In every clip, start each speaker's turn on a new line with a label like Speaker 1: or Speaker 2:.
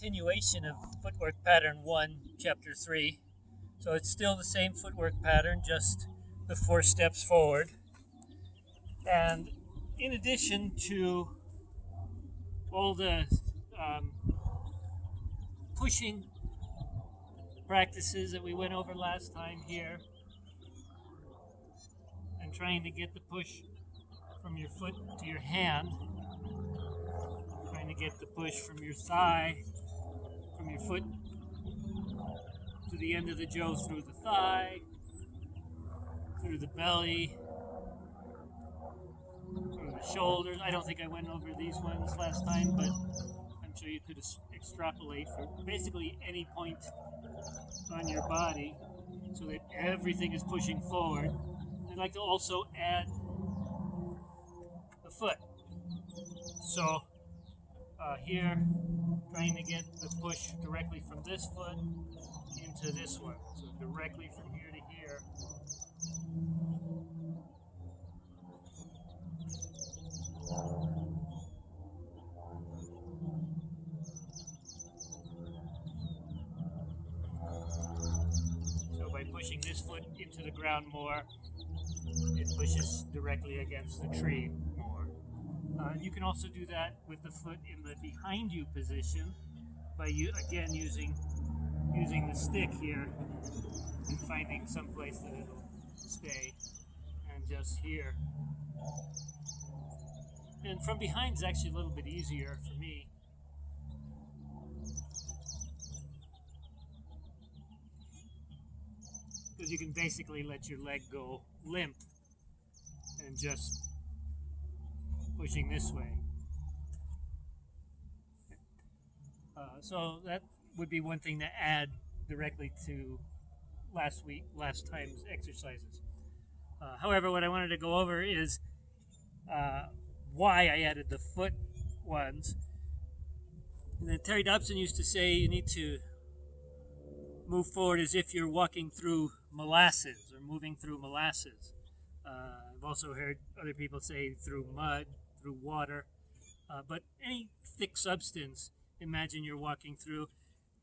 Speaker 1: continuation of Footwork Pattern 1, Chapter 3. So it's still the same footwork pattern, just the 4 steps forward. And in addition to all the pushing practices that we went over last time here, and trying to get the push from your foot to your hand, trying to get the push from your thigh, from your foot to the end of the Joe, through the thigh, through the belly, through the shoulders. I don't think I went over these ones last time, but I'm sure you could extrapolate for basically any point on your body so that everything is pushing forward. I'd like to also add the foot. So here, trying to get the push directly from this foot into this one. So directly from here to here. So by pushing this foot into the ground more, it pushes directly against the tree more. You can also do that with the foot in the behind you position by again using the stick here and finding some place that it'll stay, and just here. And from behind is actually a little bit easier for me. Because you can basically let your leg go limp and just pushing this way. So that would be one thing to add directly to last time's exercises. However, what I wanted to go over is why I added the foot ones. And then Terry Dobson used to say you need to move forward as if you're walking through molasses or moving through molasses. I've also heard other people say through mud, through water, but any thick substance, imagine you're walking through,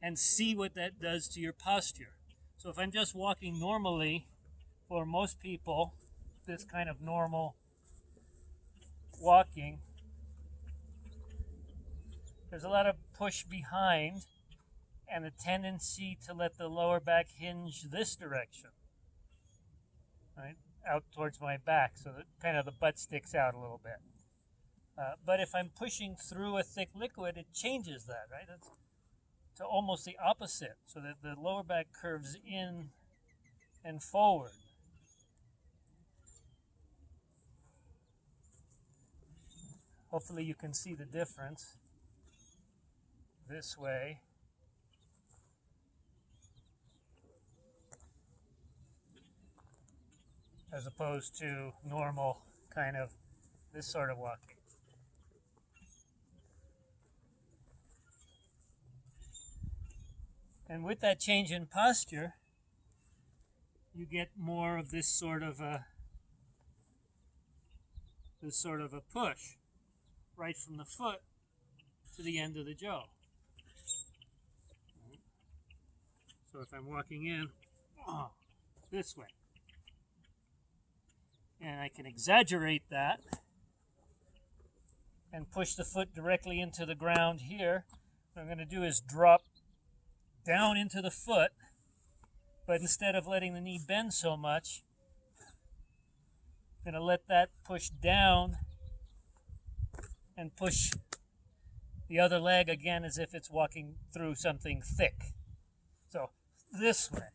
Speaker 1: and see what that does to your posture. So if I'm just walking normally, for most people, this kind of normal walking, there's a lot of push behind and a tendency to let the lower back hinge this direction, right, out towards my back, so that kind of the butt sticks out a little bit. But if I'm pushing through a thick liquid, it changes that, right? It's to almost the opposite, so that the lower back curves in and forward. Hopefully you can see the difference this way. As opposed to normal kind of this sort of walking. And with that change in posture, you get more of this sort of a push right from the foot to the end of the jaw. So if I'm walking in this way, and I can exaggerate that and push the foot directly into the ground here, what I'm going to do is drop down into the foot, but instead of letting the knee bend so much, I'm going to let that push down and push the other leg again as if it's walking through something thick. So this way.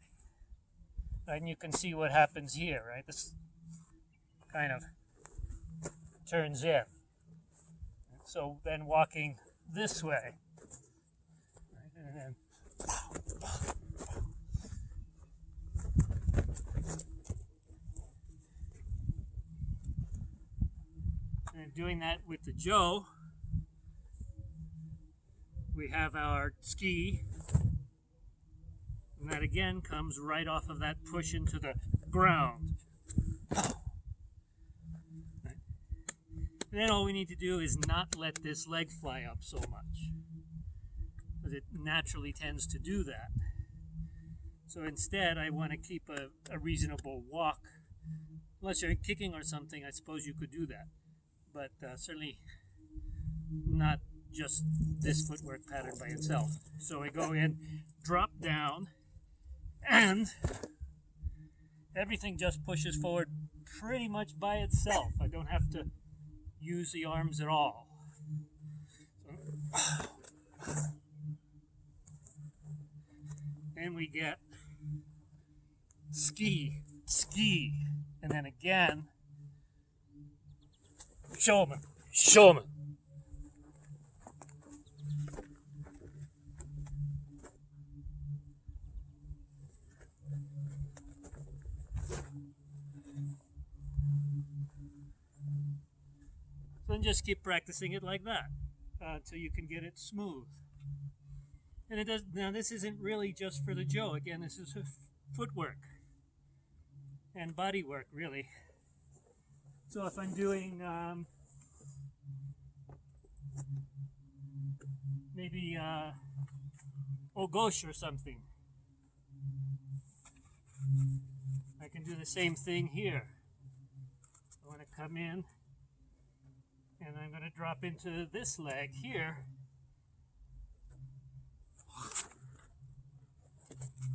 Speaker 1: And you can see what happens here, right? This kind of turns in. So then walking this way, right? And then and doing that with the Joe, we have our ski, and that again comes right off of that push into the ground. And then all we need to do is not let this leg fly up so much. because it naturally tends to do that. So instead, I want to keep a reasonable walk. Unless you're kicking or something, I suppose you could do that. But certainly not just this footwork pattern by itself. So I go in, drop down, and everything just pushes forward pretty much by itself. I don't have to use the arms at all. Then we get ski, and then again, showman. Then just keep practicing it like that until you can get it smooth. And it does. Now this isn't really just for the Joe. Again, this is footwork and body work, really. So if I'm doing maybe gauche or something, I can do the same thing here. I want to come in, and I'm going to drop into this leg here.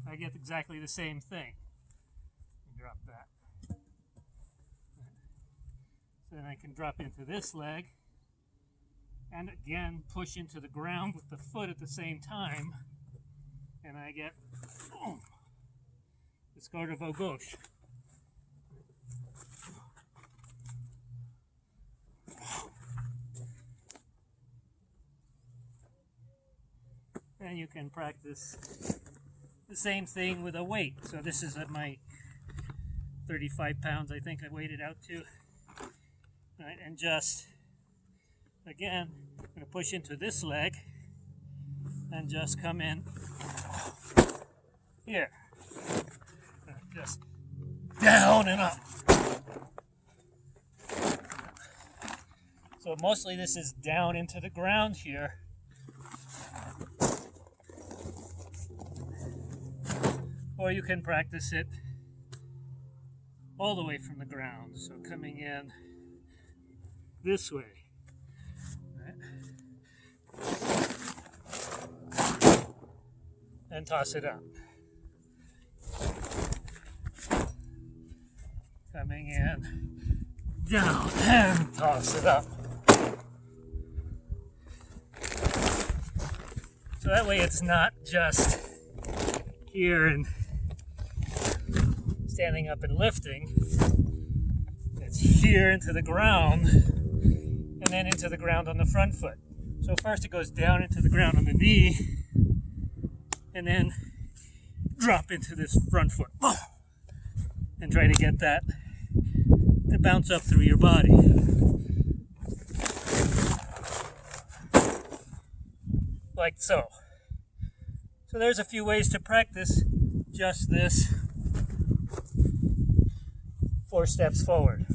Speaker 1: I get exactly the same thing. Drop that. So then I can drop into this leg, and again push into the ground with the foot at the same time, and I get boom, the sort of gauche. And you can practice the same thing with a weight. So this is at my 35 pounds, I think I weighed it out to. Right, and just, again, I'm going to push into this leg and just come in here. Just down and up. So mostly this is down into the ground here. Or you can practice it all the way from the ground. So coming in this way. Right. And toss it up. Coming in, down, and toss it up. So that way it's not just here and standing up and lifting. It's here into the ground and then into the ground on the front foot. So first it goes down into the ground on the knee and then drop into this front foot and try to get that to bounce up through your body. Like so. So there's a few ways to practice just this 4 steps forward.